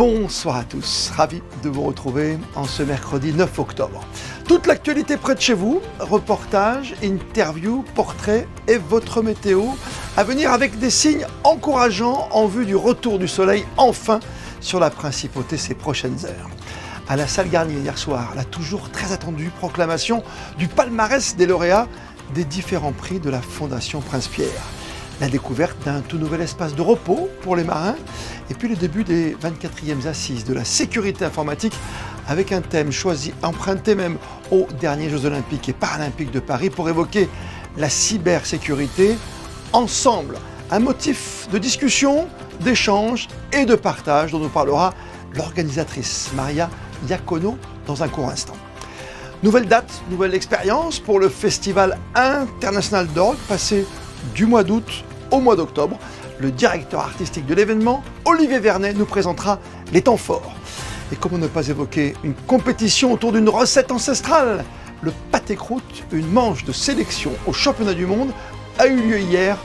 Bonsoir à tous, ravi de vous retrouver en ce mercredi 9 octobre. Toute l'actualité près de chez vous, reportages, interviews, portraits et votre météo à venir avec des signes encourageants en vue du retour du soleil enfin sur la principauté ces prochaines heures. À la salle Garnier hier soir, la toujours très attendue proclamation du palmarès des lauréats des différents prix de la Fondation Prince-Pierre. La découverte d'un tout nouvel espace de repos pour les marins et puis le début des 24e assises de la sécurité informatique avec un thème choisi, emprunté même aux derniers Jeux Olympiques et Paralympiques de Paris pour évoquer la cybersécurité ensemble. Un motif de discussion, d'échange et de partage dont nous parlera l'organisatrice Maria Iacono dans un court instant. Nouvelle date, nouvelle expérience pour le Festival international d'orgue passé du mois d'août au mois d'octobre. Le directeur artistique de l'événement, Olivier Vernet, nous présentera les temps forts. Et comment ne pas évoquer une compétition autour d'une recette ancestrale? Le pâté croûte, une manche de sélection au championnat du monde, a eu lieu hier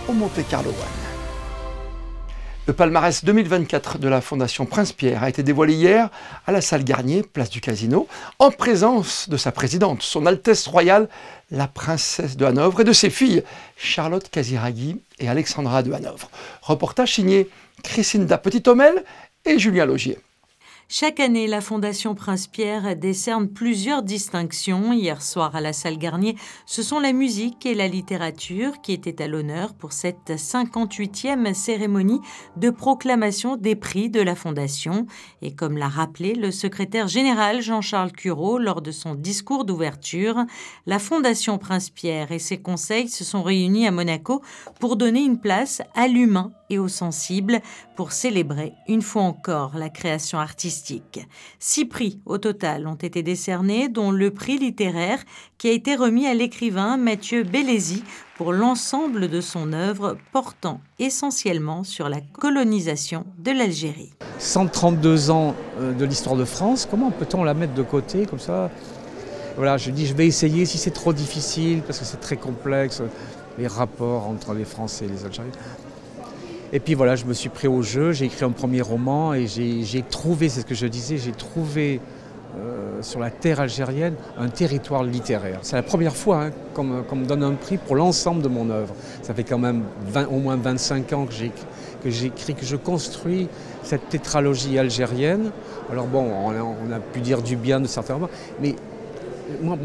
au Monte Carlo One. Le palmarès 2024 de la Fondation Prince-Pierre a été dévoilé hier à la salle Garnier, place du Casino, en présence de sa présidente, son Altesse Royale, la princesse de Hanovre, et de ses filles, Charlotte Casiraghi et Alexandra de Hanovre. Reportage signé Christinda Petit-Homel et Julien Laugier. Chaque année, la Fondation Prince-Pierre décerne plusieurs distinctions. Hier soir, à la salle Garnier, ce sont la musique et la littérature qui étaient à l'honneur pour cette 58e cérémonie de proclamation des prix de la Fondation. Et comme l'a rappelé le secrétaire général Jean-Charles Curaud lors de son discours d'ouverture, la Fondation Prince-Pierre et ses conseils se sont réunis à Monaco pour donner une place à l'humain et au sensible pour célébrer une fois encore la création artistique. 6 prix au total ont été décernés, dont le prix littéraire qui a été remis à l'écrivain Mathieu Bellesi pour l'ensemble de son œuvre portant essentiellement sur la colonisation de l'Algérie. 132 ans de l'histoire de France, comment peut-on la mettre de côté comme ça? Voilà, je dis je vais essayer si c'est trop difficile parce que c'est très complexe, les rapports entre les Français et les Algériens. Et puis voilà, je me suis pris au jeu, j'ai écrit un premier roman et j'ai trouvé, c'est ce que je disais, j'ai trouvé sur la terre algérienne un territoire littéraire. C'est la première fois qu'on me donne un prix pour l'ensemble de mon œuvre. Ça fait quand même au moins 25 ans que j'écris, que je construis cette tétralogie algérienne. Alors bon, on a pu dire du bien de certains romans, mais moi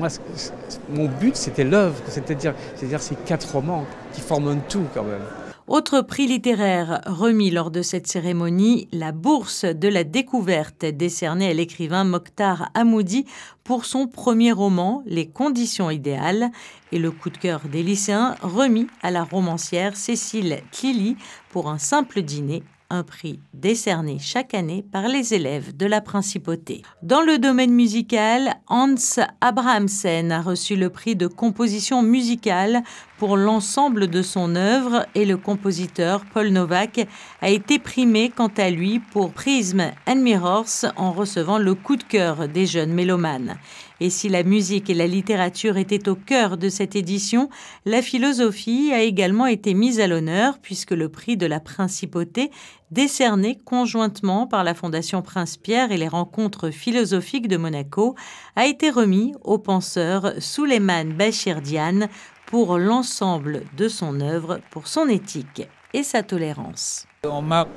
mon but c'était l'œuvre, c'est-à-dire ces 4 romans qui forment un tout quand même. Autre prix littéraire remis lors de cette cérémonie, la bourse de la découverte décernée à l'écrivain Mokhtar Hamoudi pour son premier roman, Les conditions idéales, et le coup de cœur des lycéens remis à la romancière Cécile Tlili pour un simple dîner, un prix décerné chaque année par les élèves de la Principauté. Dans le domaine musical, Hans Abrahamsen a reçu le prix de composition musicale pour l'ensemble de son œuvre et le compositeur Paul Novak a été primé quant à lui pour Prism and Mirrors en recevant le coup de cœur des jeunes mélomanes. Et si la musique et la littérature étaient au cœur de cette édition, la philosophie a également été mise à l'honneur puisque le prix de la Principauté, décerné conjointement par la Fondation Prince-Pierre et les rencontres philosophiques de Monaco, a été remis au penseur Souleymane Bachir Diane pour l'ensemble de son œuvre, pour son éthique et sa tolérance. On m'a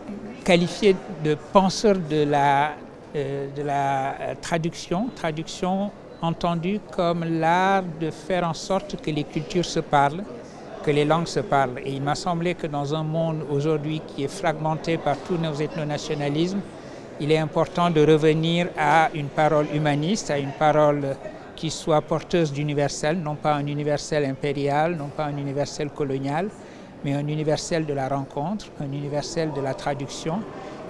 qualifié de penseur de la traduction entendue comme l'art de faire en sorte que les cultures se parlent, que les langues se parlent. Et il m'a semblé que dans un monde aujourd'hui qui est fragmenté par tous nos ethnonationalismes, il est important de revenir à une parole humaniste, à une parole qui soit porteuse d'universel, non pas un universel impérial, non pas un universel colonial, mais un universel de la rencontre, un universel de la traduction.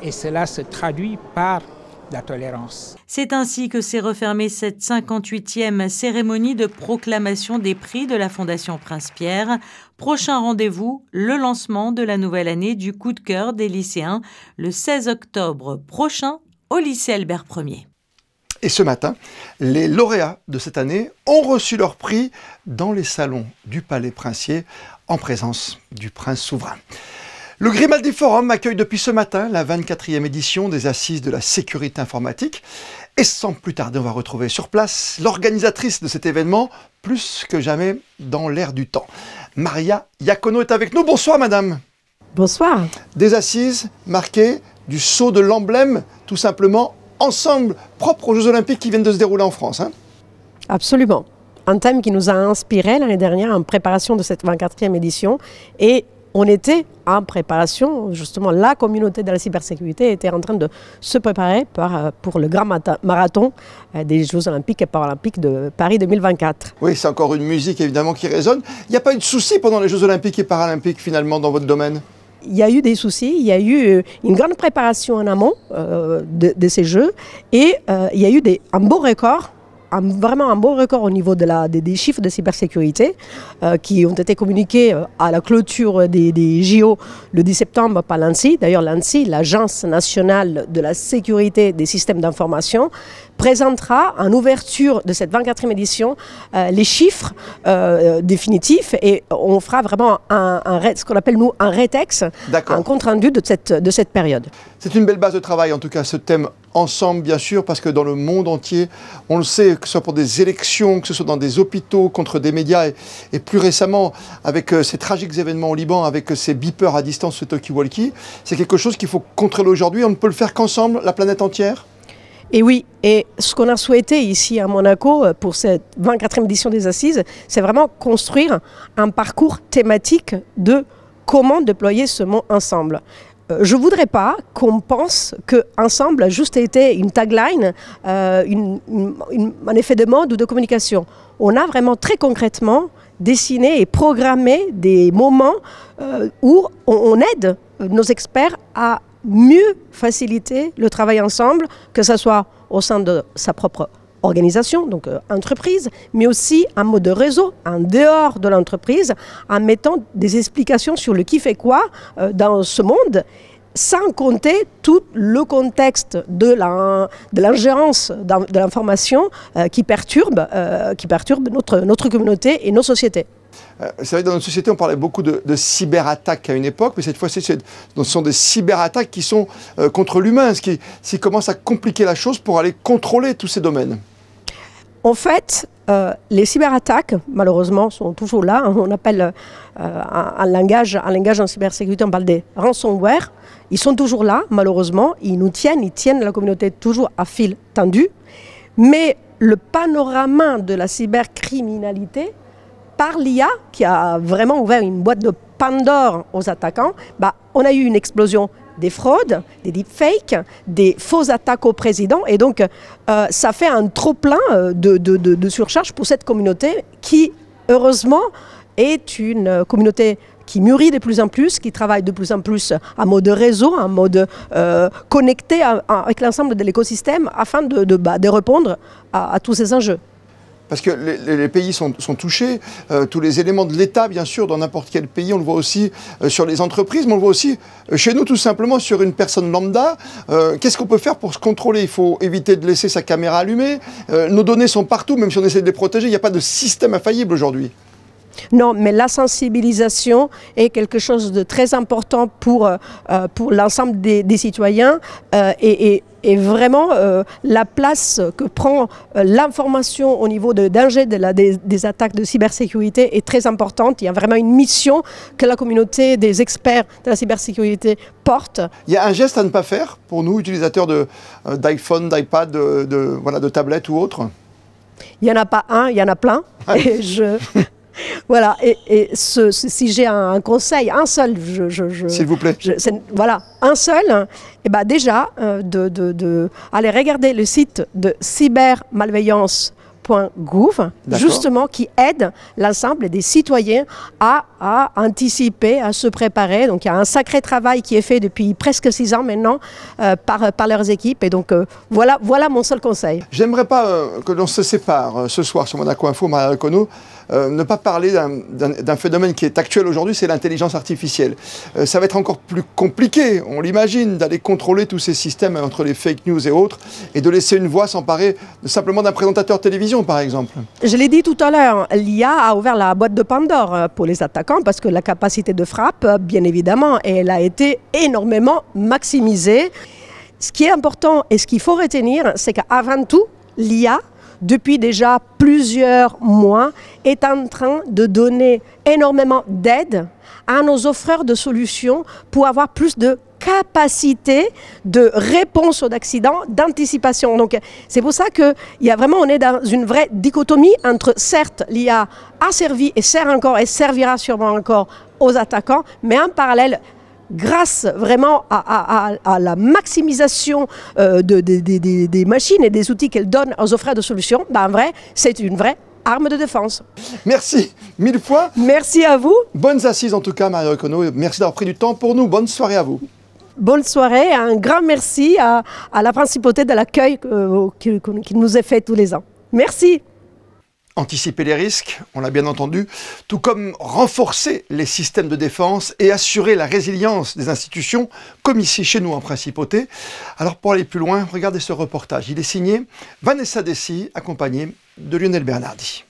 Et cela se traduit par la tolérance. C'est ainsi que s'est refermée cette 58e cérémonie de proclamation des prix de la Fondation Prince-Pierre. Prochain rendez-vous, le lancement de la nouvelle année du coup de cœur des lycéens, le 16 octobre prochain au lycée Albert Ier. Et ce matin, les lauréats de cette année ont reçu leur prix dans les salons du Palais Princier en présence du prince souverain. Le Grimaldi Forum accueille depuis ce matin la 24e édition des Assises de la sécurité informatique. Et sans plus tarder, on va retrouver sur place l'organisatrice de cet événement, plus que jamais dans l'air du temps. Maria Iacono est avec nous. Bonsoir madame. Bonsoir. Des assises marquées du sceau de l'emblème, tout simplement, ensemble, propre aux Jeux Olympiques qui viennent de se dérouler en France. Hein. Absolument. Un thème qui nous a inspiré l'année dernière en préparation de cette 24e édition. Et on était en préparation, justement, la communauté de la cybersécurité était en train de se préparer pour le grand marathon des Jeux Olympiques et Paralympiques de Paris 2024. Oui, c'est encore une musique évidemment qui résonne. Il n'y a pas eu de souci pendant les Jeux Olympiques et Paralympiques finalement dans votre domaine? Il y a eu des soucis, il y a eu une grande préparation en amont de ces Jeux et il y a eu un beau record. Vraiment un beau record au niveau des chiffres de cybersécurité qui ont été communiqués à la clôture des JO le 10 septembre par l'ANSSI. D'ailleurs, l'ANSSI, l'Agence nationale de la sécurité des systèmes d'information, présentera en ouverture de cette 24e édition les chiffres définitifs et on fera vraiment ce qu'on appelle nous un rétex, un compte-rendu de cette période. C'est une belle base de travail en tout cas ce thème ensemble bien sûr parce que dans le monde entier, on le sait, que ce soit pour des élections, que ce soit dans des hôpitaux, contre des médias et plus récemment avec ces tragiques événements au Liban, avec ces beepers à distance, ce talkie-walkie, c'est quelque chose qu'il faut contrôler aujourd'hui, on ne peut le faire qu'ensemble, la planète entière? Et oui, et ce qu'on a souhaité ici à Monaco pour cette 24e édition des Assises, c'est vraiment construire un parcours thématique de comment déployer ce mot ensemble. Je ne voudrais pas qu'on pense qu'ensemble a juste été une tagline, un effet de mode ou de communication. On a vraiment très concrètement dessiné et programmé des moments où on aide nos experts à mieux faciliter le travail ensemble, que ce soit au sein de sa propre organisation, donc entreprise, mais aussi en mode réseau, en dehors de l'entreprise, en mettant des explications sur le qui fait quoi dans ce monde, sans compter tout le contexte de l'ingérence de l'information qui perturbe notre communauté et nos sociétés. C'est vrai que dans notre société, on parlait beaucoup de cyberattaques à une époque, mais cette fois-ci, ce sont des cyberattaques qui sont contre l'humain, ce qui commence à compliquer la chose pour aller contrôler tous ces domaines. En fait, les cyberattaques, malheureusement, sont toujours là. On appelle un langage en cybersécurité, on parle des ransomware. Ils sont toujours là, malheureusement. Ils tiennent la communauté toujours à fil tendu. Mais le panorama de la cybercriminalité, par l'IA, qui a vraiment ouvert une boîte de Pandore aux attaquants, on a eu une explosion des fraudes, des deepfakes, des fausses attaques au président. Et donc, ça fait un trop-plein de surcharge pour cette communauté qui, heureusement, est une communauté qui mûrit de plus en plus, qui travaille de plus en plus en mode réseau, en mode connecté avec l'ensemble de l'écosystème afin de répondre à tous ces enjeux. Parce que les pays sont touchés, tous les éléments de l'État, bien sûr, dans n'importe quel pays, on le voit aussi sur les entreprises, mais on le voit aussi chez nous, tout simplement, sur une personne lambda. Qu'est-ce qu'on peut faire pour se contrôler? Il faut éviter de laisser sa caméra allumée. Nos données sont partout, même si on essaie de les protéger. Il n'y a pas de système infaillible aujourd'hui. Non, mais la sensibilisation est quelque chose de très important pour l'ensemble des citoyens et vraiment la place que prend l'information au niveau des attaques de cybersécurité est très importante. Il y a vraiment une mission que la communauté des experts de la cybersécurité porte. Il y a un geste à ne pas faire pour nous, utilisateurs d'iPhone, d'iPad, de tablettes ou autres? Il n'y en a pas un, il y en a plein. Et voilà, si j'ai un conseil, un seul, s'il vous plaît. Voilà, un seul, et déjà aller regarder le site de cybermalveillance.gouv, justement, qui aide l'ensemble des citoyens à anticiper, à se préparer. Donc il y a un sacré travail qui est fait depuis presque 6 ans maintenant par leurs équipes. Et donc voilà mon seul conseil. J'aimerais pas que l'on se sépare ce soir sur Monaco Info, Maria Iacono, ne pas parler d'un phénomène qui est actuel aujourd'hui, c'est l'intelligence artificielle. Ça va être encore plus compliqué, on l'imagine, d'aller contrôler tous ces systèmes entre les fake news et autres, et de laisser une voix s'emparer simplement d'un présentateur télévision, par exemple. Je l'ai dit tout à l'heure, l'IA a ouvert la boîte de Pandore pour les attaquants parce que la capacité de frappe, bien évidemment, elle a été énormément maximisée. Ce qui est important et ce qu'il faut retenir, c'est qu'avant tout, l'IA, depuis déjà plusieurs mois, est en train de donner énormément d'aide à nos offreurs de solutions pour avoir plus de capacité de réponse aux accidents, d'anticipation. Donc c'est pour ça on est dans une vraie dichotomie entre, certes, l'IA a servi et sert encore et servira sûrement encore aux attaquants, mais en parallèle, grâce vraiment à la maximisation des machines et des outils qu'elle donne aux offreurs de solutions, en vrai, c'est une vraie arme de défense. Merci 1000 fois. Merci à vous. Bonnes assises en tout cas, Marie Recono. Merci d'avoir pris du temps pour nous. Bonne soirée à vous. Bonne soirée. Un grand merci à la principauté de l'accueil qui nous est fait tous les ans. Merci. Anticiper les risques, on l'a bien entendu, tout comme renforcer les systèmes de défense et assurer la résilience des institutions, comme ici chez nous en Principauté. Alors pour aller plus loin, regardez ce reportage. Il est signé Vanessa Dessy, accompagnée de Lionel Bernardi.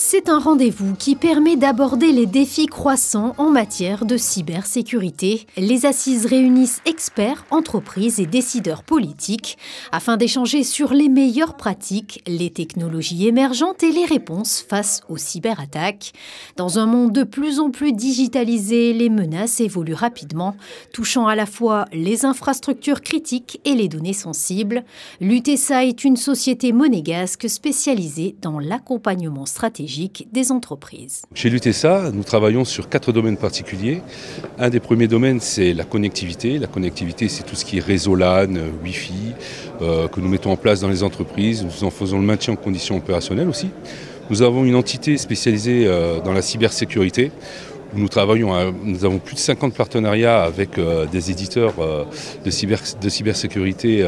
C'est un rendez-vous qui permet d'aborder les défis croissants en matière de cybersécurité. Les assises réunissent experts, entreprises et décideurs politiques afin d'échanger sur les meilleures pratiques, les technologies émergentes et les réponses face aux cyberattaques. Dans un monde de plus en plus digitalisé, les menaces évoluent rapidement, touchant à la fois les infrastructures critiques et les données sensibles. Lutesa est une société monégasque spécialisée dans l'accompagnement stratégique des entreprises. Chez Lutesa, nous travaillons sur 4 domaines particuliers. Un des premiers domaines, c'est la connectivité. La connectivité, c'est tout ce qui est réseau LAN, Wi-Fi, que nous mettons en place dans les entreprises. Nous en faisons le maintien en conditions opérationnelles aussi. Nous avons une entité spécialisée dans la cybersécurité. Nous avons plus de 50 partenariats avec des éditeurs de cybersécurité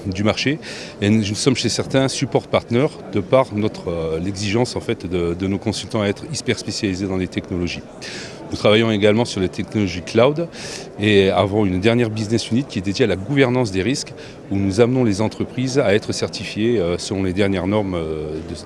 du marché. Et nous sommes chez certains support partners de par l'exigence en fait, de nos consultants à être hyper spécialisés dans les technologies. Nous travaillons également sur les technologies cloud et avons une dernière business unit qui est dédiée à la gouvernance des risques où nous amenons les entreprises à être certifiées selon les dernières normes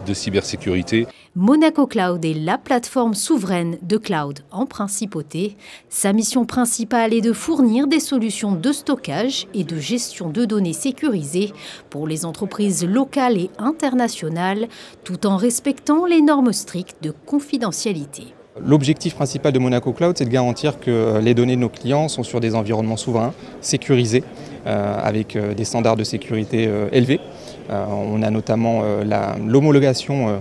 de cybersécurité. Monaco Cloud est la plateforme souveraine de cloud en Principauté. Sa mission principale est de fournir des solutions de stockage et de gestion de données sécurisées pour les entreprises locales et internationales, tout en respectant les normes strictes de confidentialité. L'objectif principal de Monaco Cloud, c'est de garantir que les données de nos clients sont sur des environnements souverains, sécurisés, avec des standards de sécurité élevés. On a notamment l'homologation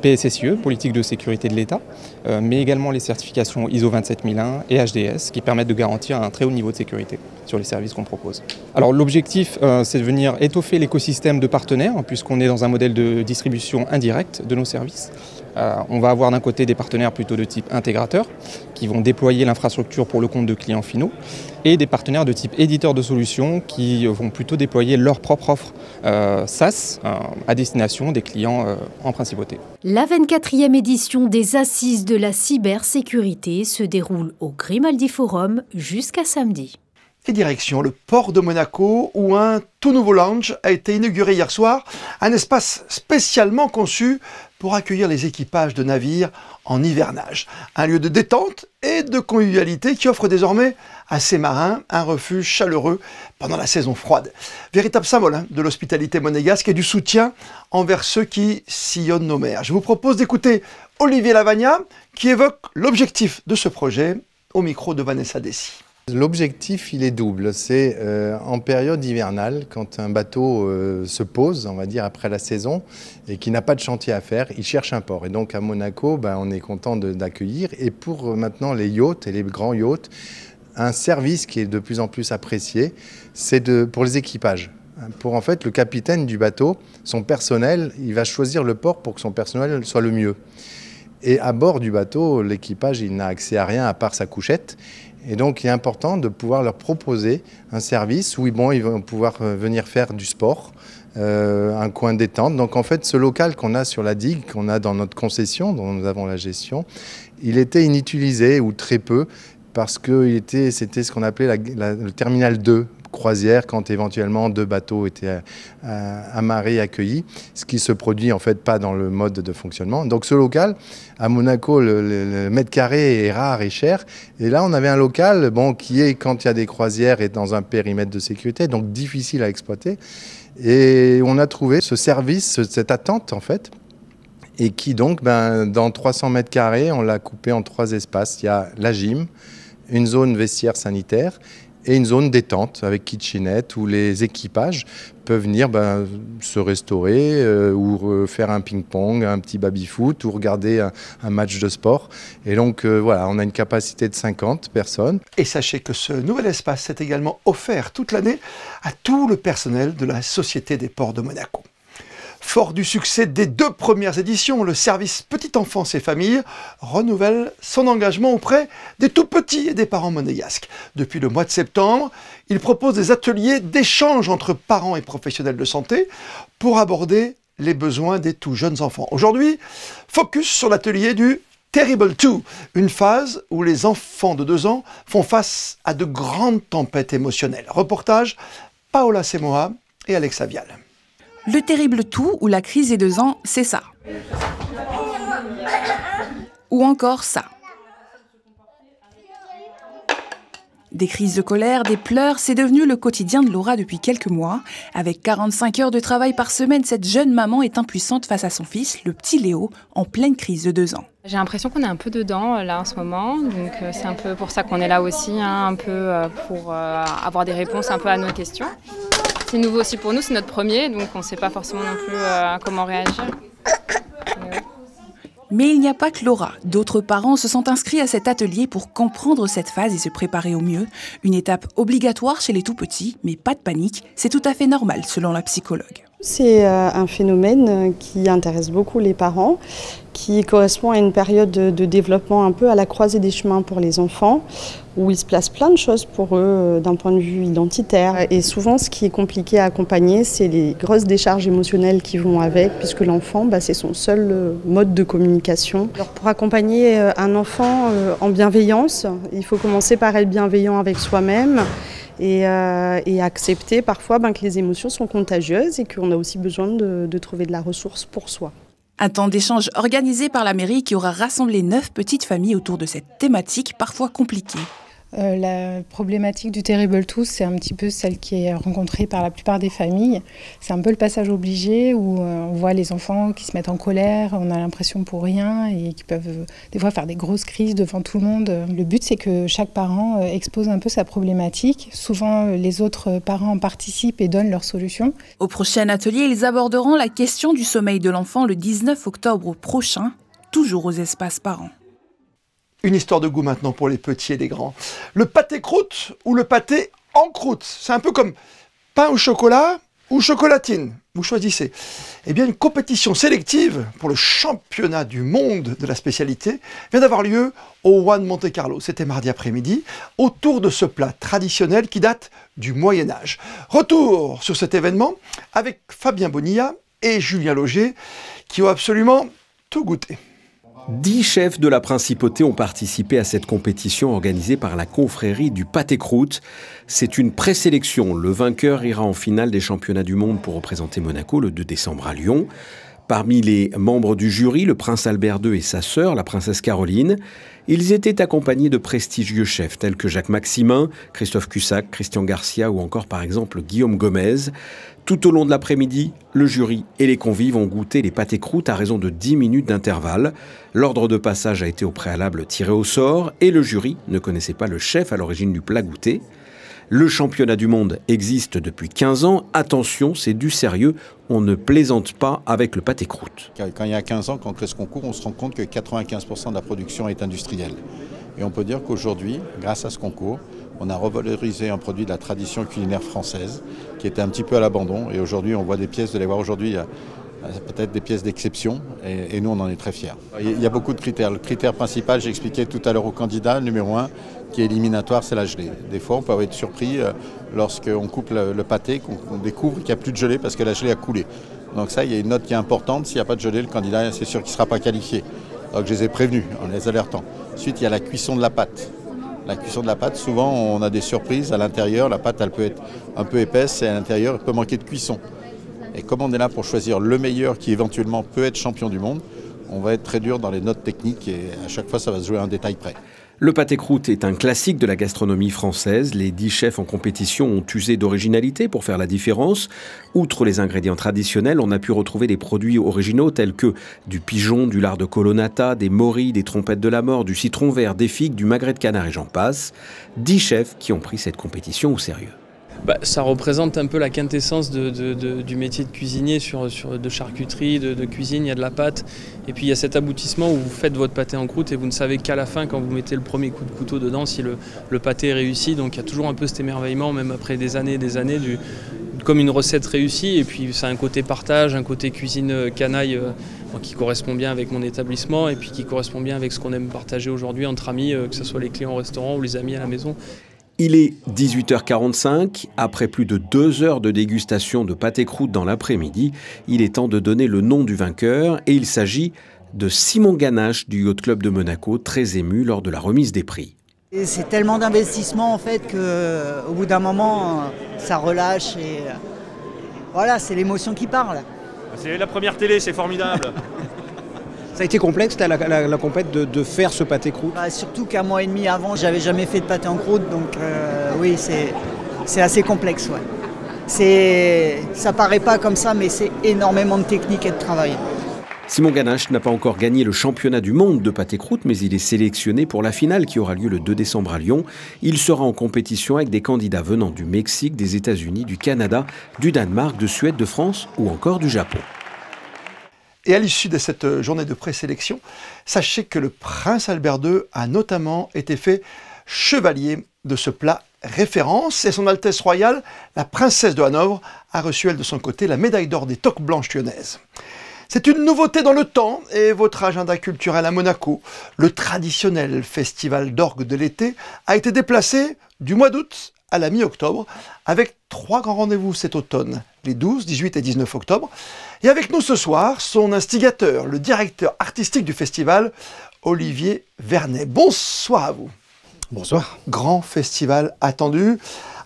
PSSIE, politique de sécurité de l'État, mais également les certifications ISO 27001 et HDS qui permettent de garantir un très haut niveau de sécurité sur les services qu'on propose. Alors l'objectif, c'est de venir étoffer l'écosystème de partenaires, puisqu'on est dans un modèle de distribution indirecte de nos services. On va avoir d'un côté des partenaires plutôt de type intégrateur qui vont déployer l'infrastructure pour le compte de clients finaux et des partenaires de type éditeur de solutions qui vont plutôt déployer leur propre offre SaaS à destination des clients en Principauté. La 24e édition des Assises de la cybersécurité se déroule au Grimaldi Forum jusqu'à samedi. Et direction le port de Monaco où un tout nouveau lounge a été inauguré hier soir, un espace spécialement conçu pour accueillir les équipages de navires en hivernage. Un lieu de détente et de convivialité qui offre désormais à ces marins un refuge chaleureux pendant la saison froide. Véritable symbole de l'hospitalité monégasque et du soutien envers ceux qui sillonnent nos mers. Je vous propose d'écouter Olivier Lavagna qui évoque l'objectif de ce projet au micro de Vanessa Dessy. L'objectif, il est double. C'est en période hivernale, quand un bateau se pose, on va dire, après la saison, et qui n'a pas de chantier à faire, il cherche un port. Et donc à Monaco, on est content d'accueillir. Et pour maintenant les yachts et les grands yachts, un service qui est de plus en plus apprécié, c'est pour les équipages. Pour en fait le capitaine du bateau, son personnel, il va choisir le port pour que son personnel soit le mieux. Et à bord du bateau, l'équipage, il n'a accès à rien à part sa couchette. Et donc, il est important de pouvoir leur proposer un service où ils vont pouvoir venir faire du sport, un coin détente. Donc en fait, ce local qu'on a sur la digue, qu'on a dans notre concession, dont nous avons la gestion, il était inutilisé ou très peu parce que c'était ce qu'on appelait le terminal 2 croisière quand éventuellement 2 bateaux étaient amarrés, accueillis, ce qui se produit en fait pas dans le mode de fonctionnement. Donc ce local, à Monaco, le mètre carré est rare et cher. Et là, on avait un local qui est, quand il y a des croisières, est dans un périmètre de sécurité, donc difficile à exploiter. Et on a trouvé ce service, cette attente en fait, et qui donc, dans 300 mètres carrés, on l'a coupé en 3 espaces. Il y a la gym, une zone vestiaire sanitaire, et une zone détente avec kitchenette où les équipages peuvent venir se restaurer ou faire un ping-pong, un petit baby-foot ou regarder un match de sport. Et donc voilà, on a une capacité de 50 personnes. Et sachez que ce nouvel espace est également offert toute l'année à tout le personnel de la Société des Ports de Monaco. Fort du succès des 2 premières éditions, le service Petite Enfance et Famille renouvelle son engagement auprès des tout-petits et des parents monégasques. Depuis le mois de septembre, il propose des ateliers d'échange entre parents et professionnels de santé pour aborder les besoins des tout jeunes enfants. Aujourd'hui, focus sur l'atelier du Terrible 2, une phase où les enfants de 2 ans font face à de grandes tempêtes émotionnelles. Reportage Paola Semoa et Alexa Vial. Le terrible tout ou la crise des 2 ans, c'est ça. Ou encore ça. Des crises de colère, des pleurs, c'est devenu le quotidien de Laura depuis quelques mois. Avec 45 heures de travail par semaine, cette jeune maman est impuissante face à son fils, le petit Léo, en pleine crise de 2 ans. J'ai l'impression qu'on est un peu dedans là en ce moment, donc c'est un peu pour ça qu'on est là aussi, un peu pour avoir des réponses un peu à nos questions. C'est nouveau aussi pour nous, c'est notre premier, donc on ne sait pas forcément non plus comment réagir. Mais il n'y a pas que Laura. D'autres parents se sont inscrits à cet atelier pour comprendre cette phase et se préparer au mieux. Une étape obligatoire chez les tout-petits, mais pas de panique, c'est tout à fait normal selon la psychologue. C'est un phénomène qui intéresse beaucoup les parents, qui correspond à une période de développement un peu à la croisée des chemins pour les enfants, où il se place plein de choses pour eux d'un point de vue identitaire. Et souvent, ce qui est compliqué à accompagner, c'est les grosses décharges émotionnelles qui vont avec, puisque l'enfant, c'est son seul mode de communication. Alors, pour accompagner un enfant en bienveillance, il faut commencer par être bienveillant avec soi-même. Et accepter parfois que les émotions sont contagieuses et qu'on a aussi besoin de trouver de la ressource pour soi. Un temps d'échange organisé par la mairie qui aura rassemblé 9 petites familles autour de cette thématique parfois compliquée. La problématique du Terrible 2, c'est un petit peu celle qui est rencontrée par la plupart des familles. C'est un peu le passage obligé où on voit les enfants qui se mettent en colère, on a l'impression pour rien et qui peuvent des fois faire des grosses crises devant tout le monde. Le but, c'est que chaque parent expose un peu sa problématique. Souvent, les autres parents participent et donnent leurs solutions. Au prochain atelier, ils aborderont la question du sommeil de l'enfant le 19 octobre prochain, toujours aux espaces parents. Une histoire de goût maintenant pour les petits et les grands. Le pâté croûte ou le pâté en croûte. C'est un peu comme pain au chocolat ou chocolatine. Vous choisissez. Eh bien, une compétition sélective pour le championnat du monde de la spécialité vient d'avoir lieu au One Monte Carlo. C'était mardi après-midi, autour de ce plat traditionnel qui date du Moyen-Âge. Retour sur cet événement avec Fabien Bonilla et Julien Loger qui ont absolument tout goûté. 10 chefs de la principauté ont participé à cette compétition organisée par la confrérie du pâté croûte. C'est une présélection. Le vainqueur ira en finale des championnats du monde pour représenter Monaco le 2 décembre à Lyon. Parmi les membres du jury, le prince Albert II et sa sœur, la princesse Caroline. Ils étaient accompagnés de prestigieux chefs tels que Jacques Maximin, Christophe Cussac, Christian Garcia ou encore par exemple Guillaume Gomez. Tout au long de l'après-midi, le jury et les convives ont goûté les pâtés croûtes à raison de 10 minutes d'intervalle. L'ordre de passage a été au préalable tiré au sort et le jury ne connaissait pas le chef à l'origine du plat goûté. Le championnat du monde existe depuis 15 ans. Attention, c'est du sérieux. On ne plaisante pas avec le pâté croûte. Quand il y a 15 ans, quand on crée ce concours, on se rend compte que 95% de la production est industrielle. Et on peut dire qu'aujourd'hui, grâce à ce concours, on a revalorisé un produit de la tradition culinaire française qui était un petit peu à l'abandon. Et aujourd'hui, on voit des pièces, vous allez voir aujourd'hui, peut-être des pièces d'exception, et nous on en est très fiers. Il y a beaucoup de critères. Le critère principal, j'expliquais tout à l'heure au candidat, numéro 1, qui est éliminatoire, c'est la gelée. Des fois on peut être surpris lorsqu'on coupe le pâté, qu'on découvre qu'il n'y a plus de gelée parce que la gelée a coulé. Donc ça, il y a une note qui est importante, s'il n'y a pas de gelée, le candidat c'est sûr qu'il ne sera pas qualifié. Donc je les ai prévenus en les alertant. Ensuite, il y a la cuisson de la pâte. La cuisson de la pâte, souvent on a des surprises à l'intérieur, la pâte elle peut être un peu épaisse et à l'intérieur il peut manquer de cuisson. Et comme on est là pour choisir le meilleur qui éventuellement peut être champion du monde, on va être très dur dans les notes techniques et à chaque fois ça va se jouer à un détail près. Le pâté croûte est un classique de la gastronomie française. Les 10 chefs en compétition ont usé d'originalité pour faire la différence. Outre les ingrédients traditionnels, on a pu retrouver des produits originaux tels que du pigeon, du lard de colonnata, des morilles, des trompettes de la mort, du citron vert, des figues, du magret de canard et j'en passe. 10 chefs qui ont pris cette compétition au sérieux. Ça représente un peu la quintessence du métier de cuisinier de charcuterie, de cuisine. Il y a de la pâte et puis il y a cet aboutissement où vous faites votre pâté en croûte et vous ne savez qu'à la fin, quand vous mettez le premier coup de couteau dedans, si le pâté est réussi. Donc il y a toujours un peu cet émerveillement, même après des années et des années, comme une recette réussie. Et puis ça a un côté partage, un côté cuisine canaille qui correspond bien avec mon établissement et puis qui correspond bien avec ce qu'on aime partager aujourd'hui entre amis, que ce soit les clients au restaurant ou les amis à la maison. Il est 18h45. Après plus de 2 heures de dégustation de pâté croûte dans l'après-midi, il est temps de donner le nom du vainqueur et il s'agit de Simon Ganache du Yacht Club de Monaco, très ému lors de la remise des prix. C'est tellement d'investissement en fait qu'au bout d'un moment, ça relâche et voilà, c'est l'émotion qui parle. C'est la première télé, c'est formidable. Ça a été complexe la compète de faire ce pâté croûte? Surtout qu'un mois et demi avant, j'avais jamais fait de pâté en croûte, donc oui, c'est assez complexe. Ouais. Ça paraît pas comme ça, mais c'est énormément de technique et de travail. Simon Ganache n'a pas encore gagné le championnat du monde de pâté croûte, mais il est sélectionné pour la finale qui aura lieu le 2 décembre à Lyon. Il sera en compétition avec des candidats venant du Mexique, des États-Unis, du Canada, du Danemark, de Suède, de France ou encore du Japon. Et à l'issue de cette journée de présélection, sachez que le prince Albert II a notamment été fait chevalier de ce plat référence. Et son Altesse royale, la princesse de Hanovre, a reçu elle de son côté la médaille d'or des toques blanches lyonnaises. C'est une nouveauté dans le temps et votre agenda culturel à Monaco. Le traditionnel festival d'orgue de l'été a été déplacé du mois d'août à la mi-octobre avec 3 grands rendez-vous cet automne, les 12, 18 et 19 octobre. Et avec nous ce soir, son instigateur, le directeur artistique du festival, Olivier Vernet. Bonsoir à vous. Bonsoir. Grand festival attendu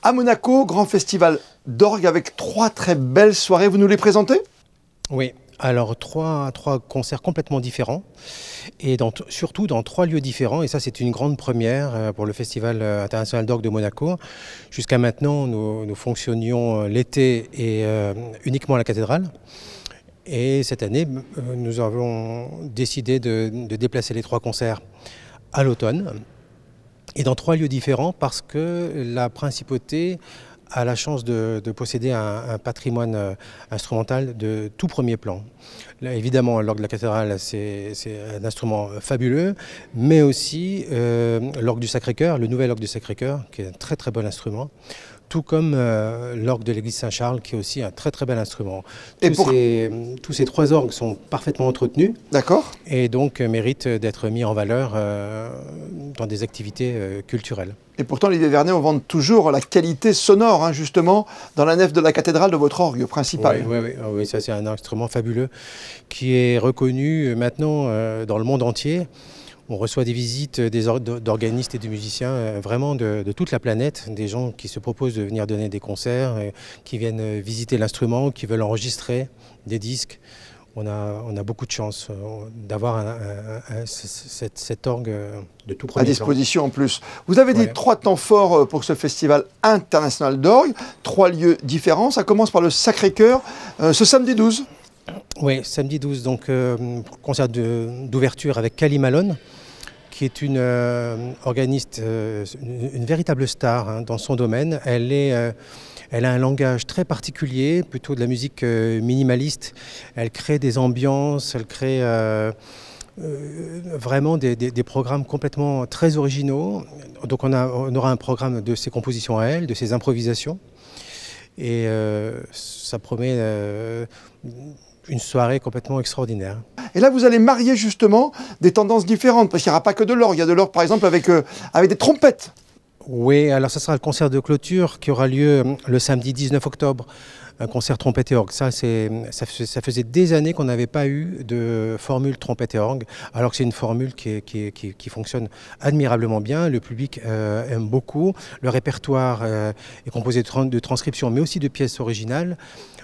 à Monaco, grand festival d'orgue avec 3 très belles soirées. Vous nous les présentez? Oui. Alors, trois concerts complètement différents et surtout dans 3 lieux différents. Et ça, c'est une grande première pour le Festival international d'orgue de Monaco. Jusqu'à maintenant, nous fonctionnions l'été et uniquement à la cathédrale. Et cette année, nous avons décidé de déplacer les 3 concerts à l'automne et dans 3 lieux différents parce que la principauté a la chance de posséder un patrimoine instrumental de tout premier plan. Là, évidemment, l'orgue de la cathédrale, c'est un instrument fabuleux, mais aussi l'orgue du Sacré-Cœur, le nouvel orgue du Sacré-Cœur, qui est un très très bon instrument, tout comme l'orgue de l'église Saint-Charles, qui est aussi un très très bel instrument. Tous ces 3 orgues sont parfaitement entretenus. D'accord. Et donc méritent d'être mis en valeur dans des activités culturelles. Et pourtant, Olivier Vernet, on vante toujours la qualité sonore, justement, dans la nef de la cathédrale de votre orgue principal. Oui, ça c'est un instrument fabuleux qui est reconnu maintenant dans le monde entier. On reçoit des visites d'organistes et de musiciens vraiment de toute la planète, des gens qui se proposent de venir donner des concerts, qui viennent visiter l'instrument, qui veulent enregistrer des disques. On a beaucoup de chance d'avoir cet orgue de tout premier plan. À disposition en plus. Vous avez dit 3 temps forts pour ce festival international d'orgue, 3 lieux différents. Ça commence par le Sacré-Cœur, ce samedi 12. Oui, samedi 12, donc concert d'ouverture avec Cali Malone, qui est une organiste, une véritable star dans son domaine. Elle a un langage très particulier, plutôt de la musique minimaliste. Elle crée des ambiances, elle crée vraiment des programmes complètement très originaux. Donc on aura un programme de ses compositions à elle, de ses improvisations. Et ça promet une soirée complètement extraordinaire. Et là, vous allez marier justement des tendances différentes, parce qu'il n'y aura pas que de l'orgue. Il y a de l'orgue, par exemple, avec des trompettes. Oui, alors ça sera le concert de clôture qui aura lieu le samedi 19 octobre. Un concert trompette et orgue. Ça faisait des années qu'on n'avait pas eu de formule trompette et orgue, alors que c'est une formule qui fonctionne admirablement bien. Le public aime beaucoup. Le répertoire est composé de transcriptions, mais aussi de pièces originales.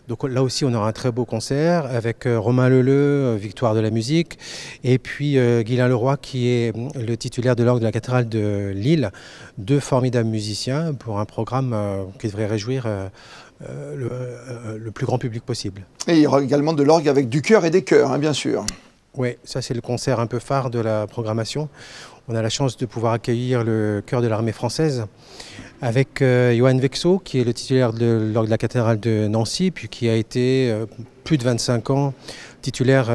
Donc là aussi, on aura un très beau concert avec Romain Leleu, victoire de la musique, et puis Guylain Leroy, qui est le titulaire de l'orgue de la cathédrale de Lille. Deux formidables musiciens pour un programme qui devrait réjouir le plus grand public possible. Et il y aura également de l'orgue avec du chœur et des chœurs, hein, bien sûr. Oui, ça c'est le concert un peu phare de la programmation. On a la chance de pouvoir accueillir le chœur de l'armée française avec Johan Vexo, qui est le titulaire de l'orgue de la cathédrale de Nancy, puis qui a été plus de 25 ans titulaire,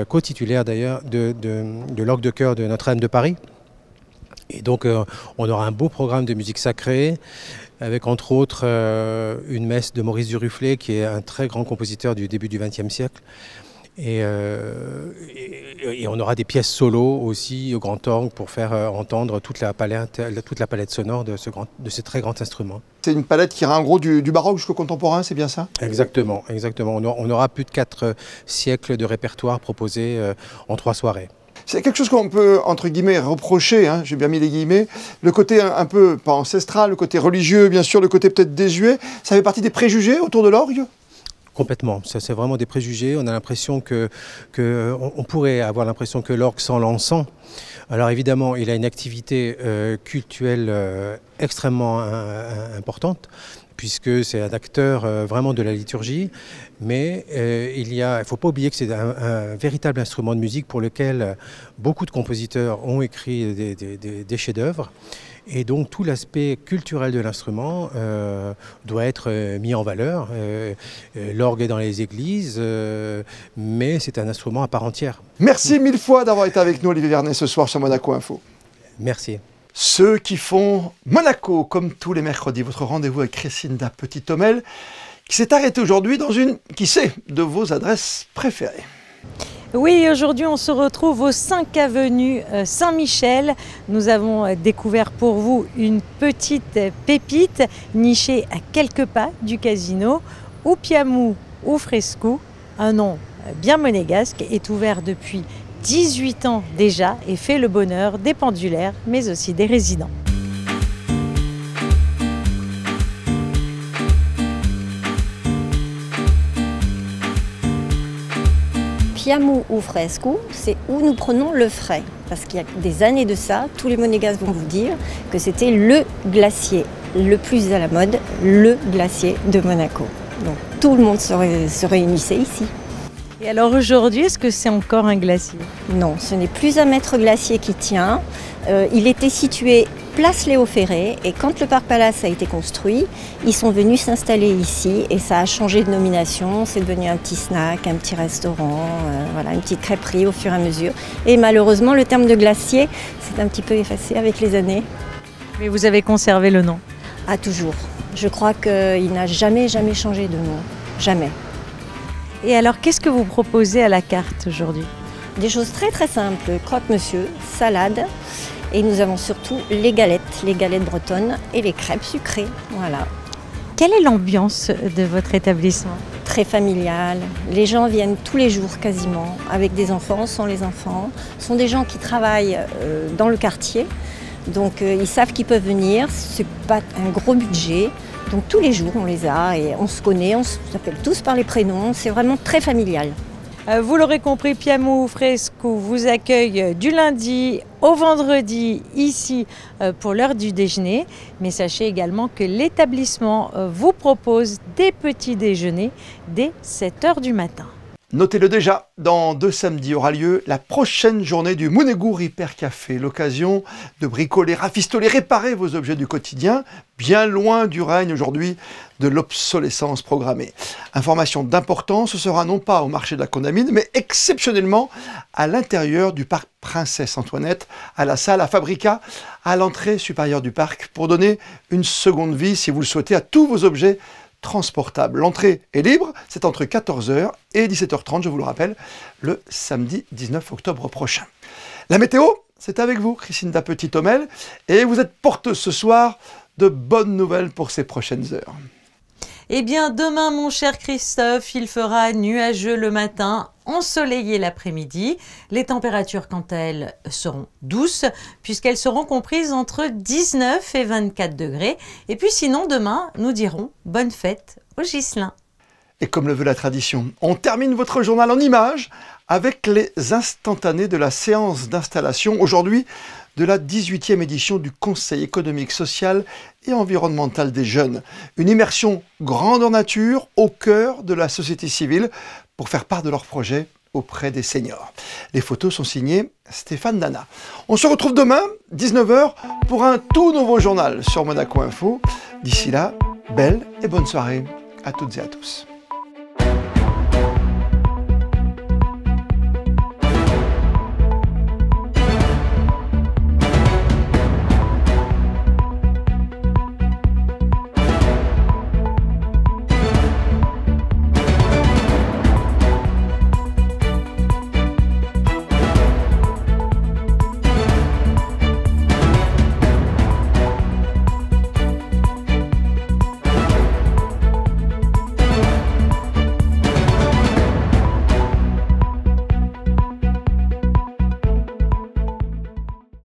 co-titulaire d'ailleurs, de l'orgue de chœur de Notre-Dame de Paris. Et donc on aura un beau programme de musique sacrée, avec entre autres une messe de Maurice Duruflé, qui est un très grand compositeur du début du XXe siècle. Et on aura des pièces solo aussi au grand orgue pour faire entendre toute la palette sonore de ce très grand instrument. C'est une palette qui ira en gros du baroque jusqu'au contemporain, c'est bien ça? Exactement, exactement. On aura plus de 4 siècles de répertoire proposés en 3 soirées. C'est quelque chose qu'on peut, entre guillemets, reprocher, hein, j'ai bien mis les guillemets, le côté un peu, pas ancestral, le côté religieux, bien sûr, le côté peut-être désuet, ça fait partie des préjugés autour de l'orgue? Complètement, ça c'est vraiment des préjugés. On a l'impression on pourrait avoir l'impression que l'orgue sent l'encens. Alors évidemment, il a une activité cultuelle extrêmement importante, puisque c'est un acteur vraiment de la liturgie, mais il ne faut pas oublier que c'est un véritable instrument de musique pour lequel beaucoup de compositeurs ont écrit des chefs-d'œuvre. Et donc tout l'aspect culturel de l'instrument doit être mis en valeur. L'orgue est dans les églises, mais c'est un instrument à part entière. Merci mille fois d'avoir été avec nous, Olivier Vernet, ce soir sur Monaco Info. Merci. Ceux qui font Monaco, comme tous les mercredis, votre rendez-vous avec Christine Petit-Homel, qui s'est arrêtée aujourd'hui dans une, qui sait, de vos adresses préférées. Oui, aujourd'hui on se retrouve au 5 avenue Saint-Michel. Nous avons découvert pour vous une petite pépite nichée à quelques pas du casino. Upiamu Ufrescu, un nom bien monégasque, est ouvert depuis 18 ans déjà et fait le bonheur des pendulaires mais aussi des résidents. Upiamu Ufrescu, c'est où nous prenons le frais. Parce qu'il y a des années de ça, tous les monégasques vont vous dire que c'était le glacier le plus à la mode, le glacier de Monaco. Donc tout le monde se réunissait ici. Et alors aujourd'hui, est-ce que c'est encore un glacier? Non, ce n'est plus un maître glacier qui tient. Il était situé place Léo Ferré et quand le Parc Palace a été construit, ils sont venus s'installer ici et ça a changé de nomination. C'est devenu un petit snack, un petit restaurant, voilà, une petite crêperie au fur et à mesure. Et malheureusement, le terme de glacier s'est un petit peu effacé avec les années. Mais vous avez conservé le nom? Ah, toujours. Je crois qu'il n'a jamais changé de nom. Jamais. Et alors, qu'est-ce que vous proposez à la carte aujourd'hui? Des choses très très simples, croque-monsieur, salade, et nous avons surtout les galettes bretonnes et les crêpes sucrées, voilà. Quelle est l'ambiance de votre établissement? Très familiale, les gens viennent tous les jours quasiment, avec des enfants, sans les enfants. Ce sont des gens qui travaillent dans le quartier, donc ils savent qu'ils peuvent venir, c'est pas un gros budget. Donc tous les jours on les a et on se connaît, on s'appelle tous par les prénoms, c'est vraiment très familial. Vous l'aurez compris, Upiamu Ufrescu vous accueille du lundi au vendredi ici pour l'heure du déjeuner. Mais sachez également que l'établissement vous propose des petits déjeuners dès 7 h du matin. Notez-le déjà, dans 2 samedis aura lieu la prochaine journée du Monégour Hyper Café. L'occasion de bricoler, rafistoler, réparer vos objets du quotidien, bien loin du règne aujourd'hui de l'obsolescence programmée. Information d'importance, ce sera non pas au marché de la Condamine, mais exceptionnellement à l'intérieur du parc Princesse Antoinette, à la salle à Fabrica, à l'entrée supérieure du parc, pour donner une seconde vie, si vous le souhaitez, à tous vos objets transportable. L'entrée est libre, c'est entre 14h et 17h30, je vous le rappelle, le samedi 19 octobre prochain. La météo, c'est avec vous, Christine Dapetit-Homel, et vous êtes porteuse ce soir de bonnes nouvelles pour ces prochaines heures. Eh bien, demain, mon cher Christophe, il fera nuageux le matin, ensoleillé l'après-midi. Les températures, quant à elles, seront douces, puisqu'elles seront comprises entre 19 et 24 degrés. Et puis sinon, demain, nous dirons bonne fête au Ghislain. Et comme le veut la tradition, on termine votre journal en images avec les instantanés de la séance d'installation. Aujourd'hui, de la 18e édition du Conseil économique, social et environnemental des jeunes. Une immersion grandeur nature au cœur de la société civile pour faire part de leurs projets auprès des seniors. Les photos sont signées Stéphane Dana. On se retrouve demain, 19h, pour un tout nouveau journal sur Monaco Info. D'ici là, belle et bonne soirée à toutes et à tous.